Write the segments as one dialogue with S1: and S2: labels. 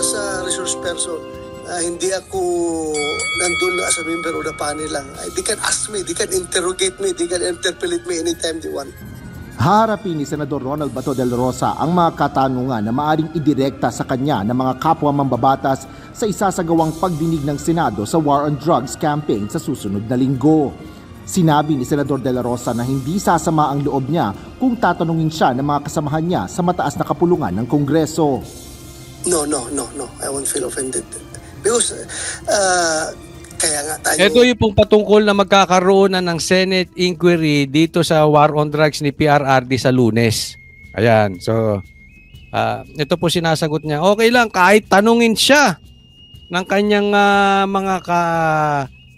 S1: as a resource person. Hindi ako nandun as a member of the panel lang. They can ask me, they can interrogate me, they can interpellate me anytime they want.
S2: Haharapin ni Senador Ronald Bato del Rosa ang mga katanungan na maaring idirekta sa kanya ng mga kapwa mambabatas sa isasagawang pagdinig ng Senado sa War on Drugs campaign sa susunod na linggo. Sinabi ni Senador de la Rosa na hindi sasama ang loob niya kung tatanungin siya ng mga kasamahan niya sa mataas na kapulungan ng Kongreso.
S1: No. I won't feel offended. Because, kaya nga tayo...
S3: Ito yung pong patungkol na magkakaroon na ng Senate inquiry dito sa War on Drugs ni PRRD sa Lunes. Ayan, so... ito po sinasagot niya, okay lang kahit tanungin siya ng kanyang mga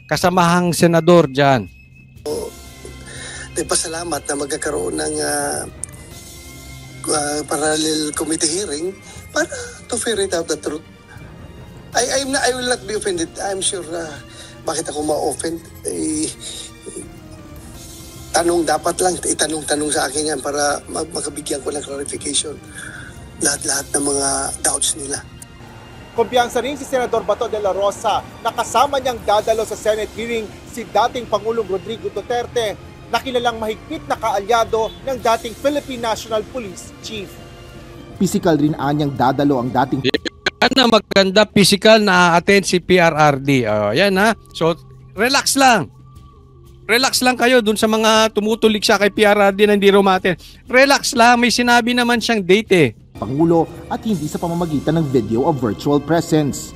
S3: kasamahang senador dyan.
S1: Pasalamat na magkakaroon ng parallel committee hearing para to ferret out the truth. I will not be offended. I'm sure bakit ako ma-offend. Dapat lang itanong sa akin yan para makabigyan ko ng clarification lahat-lahat ng mga doubts nila.
S4: Kumpiyansa rin si Senador Bato de la Rosa na kasama niyang dadalo sa Senate hearing si dating Pangulong Rodrigo Duterte na kilalang mahigpit na kaalyado ng dating Philippine National Police Chief.
S2: Pisikal rin anyang dadalo ang dating...
S3: Yan na maganda, physical na attend si PRRD. Yan ha. So, relax lang. Relax lang kayo dun sa mga tumutulik siya kay PRRD na hindi rumaten. Relax lang, may sinabi naman siyang date eh.
S2: Pangulo at hindi sa pamamagitan ng video of virtual presence.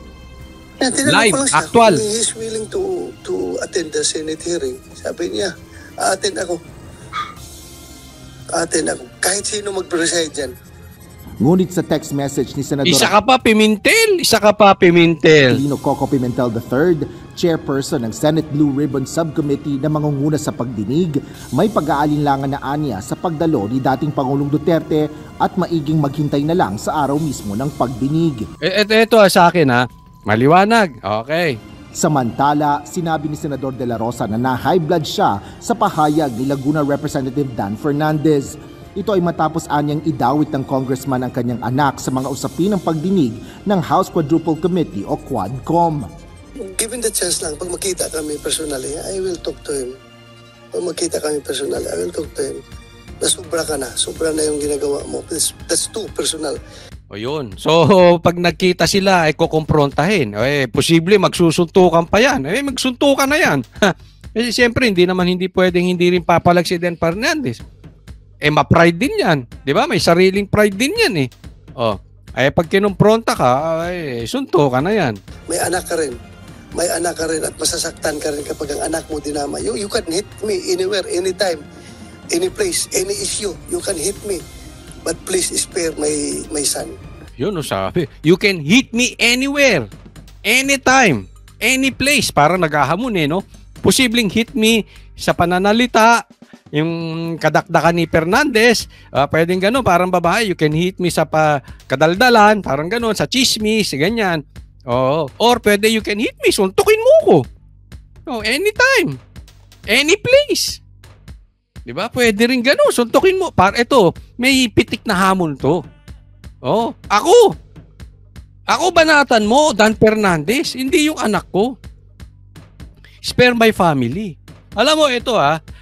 S3: Live, actual.
S1: He is willing to attend the Senate hearing. Sabi niya, attend ako. Kahit sino mag-preside dyan.
S2: Ngunit sa text message ni Senador...
S3: Isa ka pa, Pimentel.
S2: Lino Coco Pimentel III, chairperson ng Senate Blue Ribbon Subcommittee na mangunguna sa pagdinig, may pag-aalinlangan na anya sa pagdalo ni dating Pangulong Duterte at maiging maghintay na lang sa araw mismo ng pagdinig.
S3: Ito sa akin ha, maliwanag. Okay.
S2: Samantala, sinabi ni Senador de la Rosa na na-high blood siya sa pahayag ni Laguna Representative Dan Fernandez. Ito ay matapos anyang idawit ng congressman ang kanyang anak sa mga usapin ng pagdinig ng House Quadruple Committee o Quadcom.
S1: Given the chance lang, pag makita kami personally, I will talk to him. Pag makita kami personally, I will talk to him. Sobra na yung ginagawa mo. That's too personal.
S3: O yun. So, pag nagkita sila, ay kukumprontahin. Posible magsusuntukan pa yan. Magsuntukan na yan. Siyempre, hindi pwedeng hindi rin papalag si Dan Fernandez. Ma-pride din yan. Di ba? May sariling pride din yan eh. Pag kinumpronta ka, suntukan na yan.
S1: May anak ka rin at masasaktan ka rin kapag ang anak mo dinama. You can hit me anywhere, anytime, any place, any issue. You can hit me. But please spare my son.
S3: Yun o sabi. You can hit me anywhere, anytime, any place. Parang naghahamon no? Posibleng hit me sa pananalita, yung kadakdakan ni Fernandez, pwedeng gano'n, parang babae, you can hit me sa kadaldalan, parang gano'n, sa chismis, ganyan. Or pwede you can hit me, suntukin mo ko. Anytime, any place. Diba? Pwede rin gano'n, suntukin mo. Ito, may pitik na hamon to. Ako banatan mo, Dan Fernandez, hindi yung anak ko. Spare my family. Alam mo, ito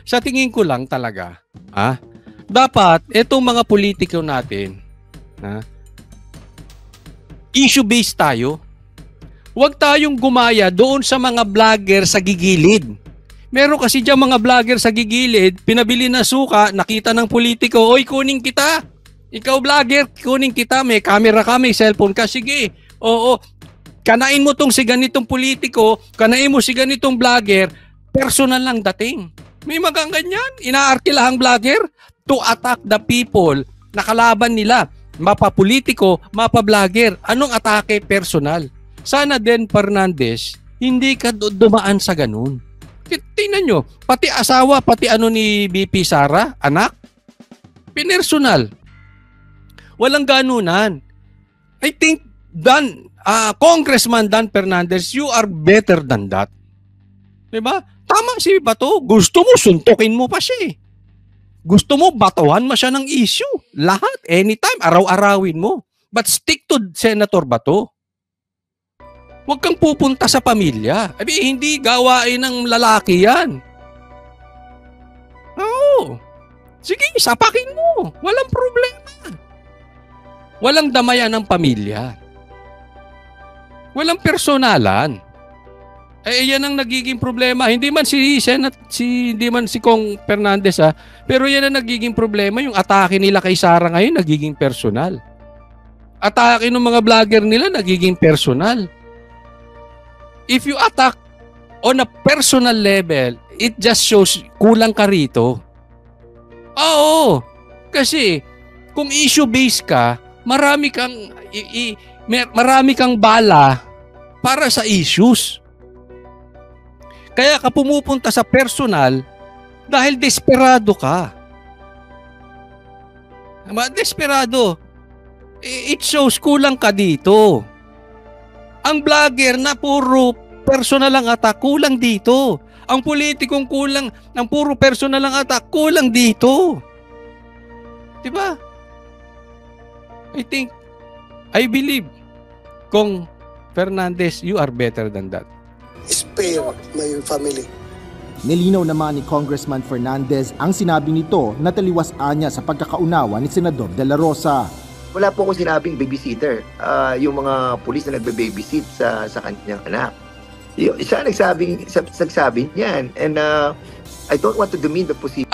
S3: sa tingin ko lang talaga, dapat itong mga politiko natin, issue-based tayo. Huwag tayong gumaya doon sa mga vlogger sa gigilid. Meron kasi dyan mga vlogger sa gigilid, pinabili na suka, nakita ng politiko, oy, kunin kita. Ikaw vlogger, kunin kita, may camera ka, may cellphone ka, sige. Oo, kanain mo tong si ganitong politiko, kanain mo si ganitong vlogger, personal lang dating. May ganyan, inaarkilahang vlogger to attack the people na kalaban nila. Mapa-politiko, mapa-vlogger. Anong atake? Personal. Sana din, Fernandez, hindi ka dumaan sa ganun. Tingnan nyo, pati asawa, pati ni BP Sara, anak, pinersonal. Walang ganunan. I think, Congressman Dan Fernandez, you are better than that. Diba? Tama si Bato. Gusto mo, suntukin mo pa siya eh. Gusto mo, batuhan mo siya ng issue. Lahat, anytime, araw-arawin mo. But stick to Senator Bato. Huwag kang pupunta sa pamilya. Hindi gawain ng lalaki yan. Oo. Sige, sapakin mo. Walang problema. Walang damayan ng pamilya. Walang personalan. Yan ang nagiging problema. Hindi man hindi man si Kong Fernandez pero yan ang nagiging problema. Yung atake nila kay Sara ngayon nagiging personal. Atake ng mga vlogger nila nagiging personal. If you attack on a personal level, it just shows kulang ka rito. Oo. Kasi kung issue-based ka, marami kang bala para sa issues. Kaya ka pumupunta sa personal dahil desperado ka. Desperado. It shows kulang ka dito. Ang vlogger na puro personal ang attack, kulang dito. Ang politikong kulang, ang puro personal ang attack, kulang dito. Diba? I believe, Kong Fernandez, you are better than that.
S1: Spare my family.
S2: Nilinaw naman ni Congressman Fernandez ang sinabi nito na taliwas-an niya sa pagkakaunawa ni Senador De La Rosa.
S5: Wala po akong sinabing babysitter. Yung mga pulis na nagbe-babysit sa kanyang anak. Siya nagsabi niyan. And I don't want to demean the position.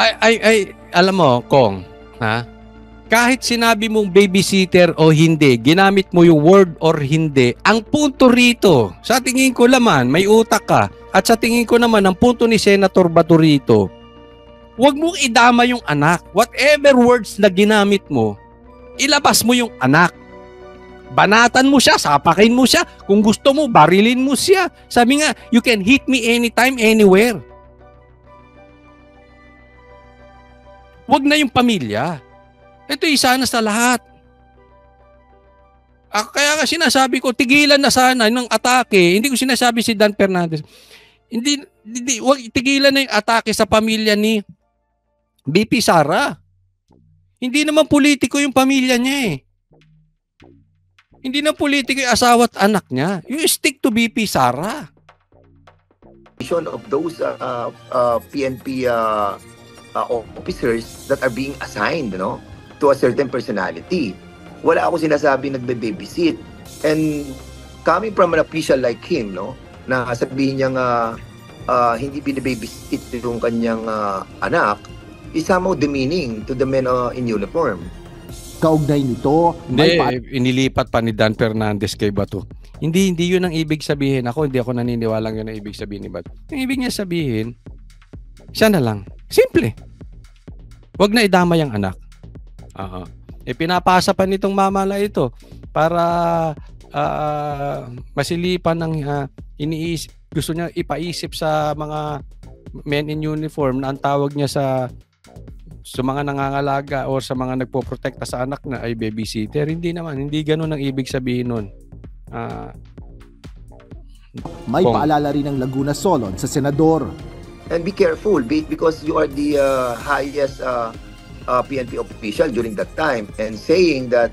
S3: Alam mo, Kong, kahit sinabi mong babysitter o hindi, ginamit mo yung word or hindi, ang punto rito, sa tingin ko naman, may utak ka, at sa tingin ko naman, ang punto ni Senator Bato rito, huwag mong idama yung anak. Whatever words na ginamit mo, ilabas mo yung anak. Banatan mo siya, sapakin mo siya. Kung gusto mo, barilin mo siya. Sabi nga, you can hit me anytime, anywhere. Huwag na yung pamilya. Ito isa na sa lahat. Kaya nga sinasabi ko, tigilan na sana ng atake. Hindi ko sinasabi si Dan Fernandez. Huwag tigilan na yung atake sa pamilya ni BP Sara. Hindi naman politiko yung pamilya niya eh. Hindi na politiko yung asawa at anak niya. You stick to BP Sara.
S5: Of those PNP officers that are being assigned, to a certain personality. Wala ako sinasabi nagbe-babysit. And coming from an official like him, na sabihin niyang hindi binababysit yung kanyang anak, is somehow demeaning to the men in uniform.
S2: Kaugnay nito,
S3: inilipat pa ni Dan Fernandez kay Bato. Hindi yun ang ibig sabihin. Hindi ako naniniwalang yun ang ibig sabihin ni Bato. Yung ibig niya sabihin, siya na lang. Simple. Huwag na idama yung anak. Pinapasa pa nitong mama na ito para masilipan ng gusto niya ipaisip sa mga men in uniform na ang tawag niya sa mga nangangalaga o sa mga nagpoprotekta sa anak na ay babysitter. Hindi naman. Hindi ganun ang ibig sabihin nun.
S2: May paalala rin ng Laguna Solon sa senador.
S5: And be careful because you are the highest PNP official during that time, and saying that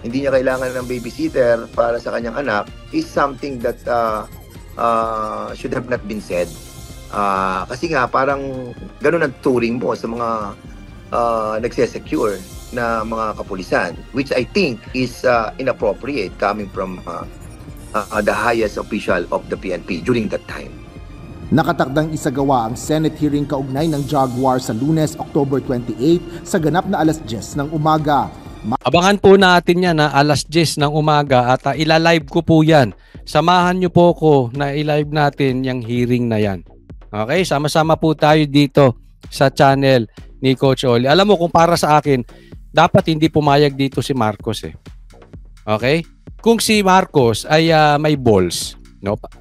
S5: hindi niya kailangan ng babysitter para sa kanyang anak is something that should have not been said. Kasi nga parang ganun ang turing mo sa mga nagsesecure na mga kapulisan, which I think is inappropriate coming from the highest official of the PNP during that time.
S2: Nakatakdang isagawa ang Senate hearing kaugnay ng Jaguar sa Lunes, October 28 sa ganap na alas 10 ng umaga.
S3: Abangan po natin yan alas 10 ng umaga at ilalive ko po yan. Samahan nyo po ko na ilalive natin yung hearing na yan. Okay, sama-sama po tayo dito sa channel ni Coach Oli. Alam mo kung para sa akin, dapat hindi pumayag dito si Marcos eh. Okay? Kung si Marcos ay may balls,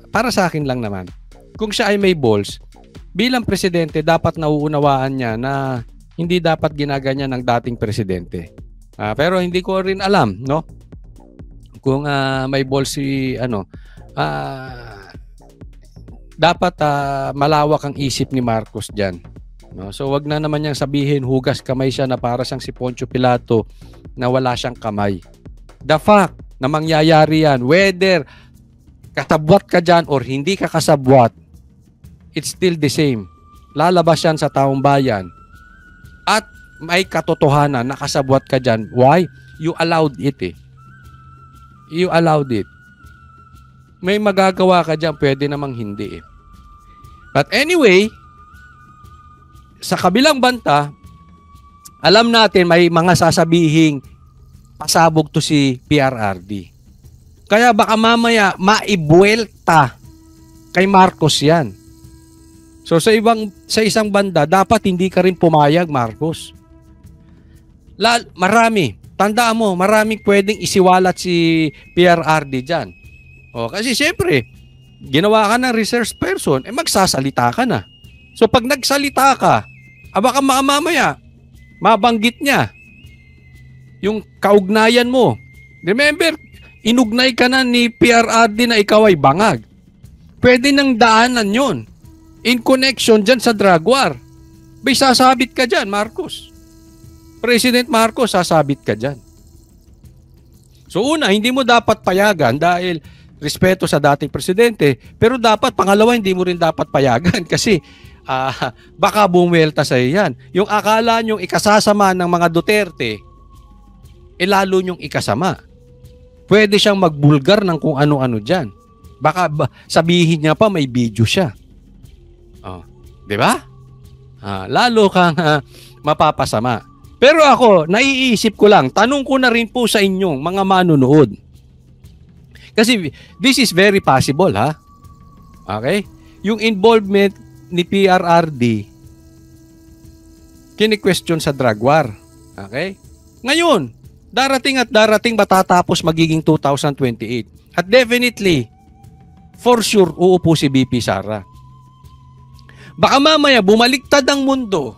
S3: para sa akin lang naman. Kung siya ay may balls, bilang presidente, dapat nauunawaan niya na hindi dapat ginaganyan ng dating presidente. Pero hindi ko rin alam, kung may balls si dapat malawak ang isip ni Marcos diyan. So wag na naman niyang sabihin hugas kamay siya na para siyang si Poncio Pilato na wala siyang kamay. The fact na mangyayari yan, whether kasabwat ka dyan or hindi ka kasabwat, it's still the same. Lalabas yan sa taong bayan. At may katotohanan na kasabwat ka dyan. Why? You allowed it eh. You allowed it. May magagawa ka dyan, pwede namang hindi eh. But anyway, sa kabilang banta, alam natin may mga sasabihing pasabog to si PRRD. Kaya baka mamaya maibuelta kay Marcos yan. So sa isang banda, dapat hindi ka rin pumayag, Marcos. Marami. Tandaan mo, maraming pwedeng isiwalat si PRRD dyan. O, kasi siyempre, ginawa ka ng research person, magsasalita ka na. So pag nagsalita ka, baka mamaya, mabanggit niya yung kaugnayan mo. Remember, inugnay ka na ni PRRD na ikaw ay bangag. Pwede nang daanan yon in connection dyan sa drug war. May sasabit ka dyan, Marcos. President Marcos, sasabit ka dyan. So una, hindi mo dapat payagan dahil respeto sa dating presidente, pero dapat, pangalawa, hindi mo rin dapat payagan kasi baka bumwelta sa yan. Yung akala nyong ikasasama ng mga Duterte, lalo nyong ikasama. Pwede siyang magbulgar ng kung ano-ano dyan. Baka sabihin niya pa may video siya. Oh, 'di ba? Lalo kang mapapasama. Pero ako, naiisip ko lang, tanong ko na rin po sa inyong mga manunood. Kasi this is very possible, ha? Okay? Yung involvement ni PRRD kini-question sa drug war. Okay? Ngayon, darating at darating matatapos magiging 2028. At definitely, for sure, uupo si BP Sara. Baka mamaya, bumaliktad ang mundo.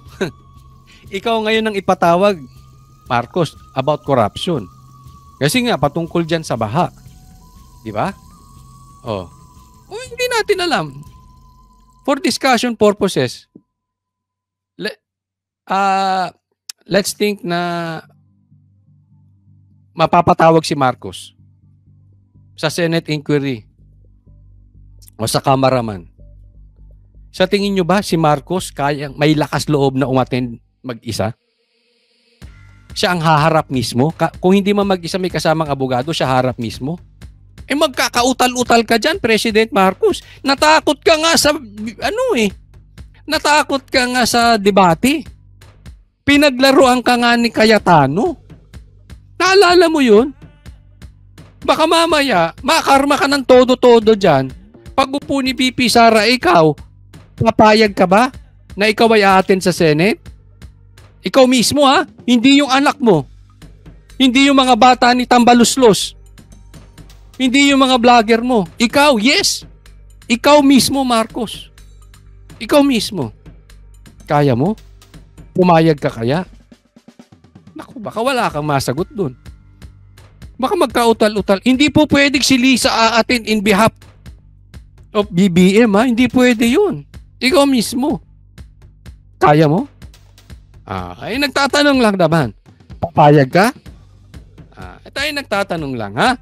S3: Ikaw ngayon ang ipatawag, Marcos, about corruption. Kasi nga, patungkol dyan sa baha. Di ba? Oh. Hindi natin alam. For discussion purposes, let's think na mapapatawag si Marcos sa Senate inquiry o sa kamaraman. Sa tingin nyo ba si Marcos may lakas loob na umattend mag-isa? Siya ang haharap mismo? Kung hindi man mag-isa may kasamang abogado, siya harap mismo? Magkakautal-utal ka dyan, President Marcos. Natakot ka nga sa, natakot ka nga sa debate. Pinaglaruan ka nga ni Cayetano. Naalala mo yun? Baka mamaya, makarma ka ng todo-todo dyan. Pag upo ni BP Sara, ikaw, papayag ka ba na ikaw ay aattend sa Senate? Ikaw mismo, ha? Hindi yung anak mo. Hindi yung mga bata ni Tambaluslos. Hindi yung mga vlogger mo. Ikaw, yes. Ikaw mismo, Marcos. Ikaw mismo. Kaya mo? Pumayag ka kaya? Naku, baka wala kang masagot dun. Baka magkautal-utal. Hindi po pwedeng si Lisa aattend in behalf of BBM, ha? Hindi pwede yun. Ikaw mismo. Kaya mo? Ay nagtatanong lang naman. Papayag ka? Tayo nagtatanong lang, ha?